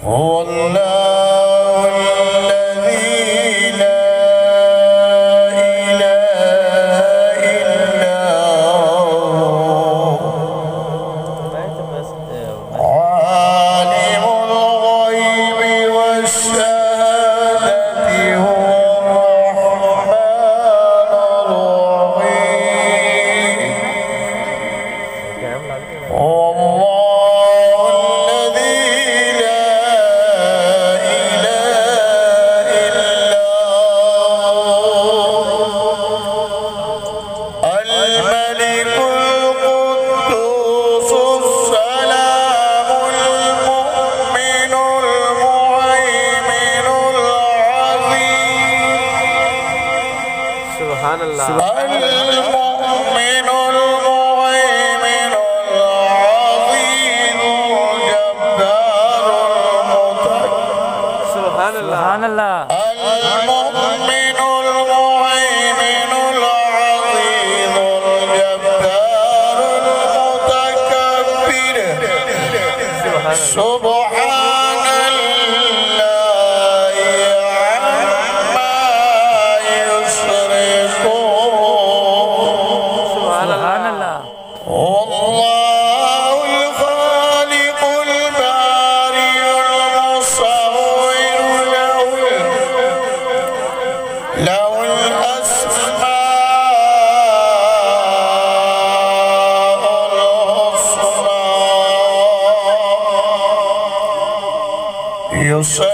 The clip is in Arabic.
هو الله الذي لا إله إلا هو عالم الغيب والشهادة هو الرحمن الرحيم المؤمن المهيمن العظيم الجبار المتكبر سبحان الله المؤمن المهيمن العظيم الجبار المتكبر سبحان الله عما يشركون سبحان الله والله الخالق البارئ المصور له الأسماء الحسنى يسبح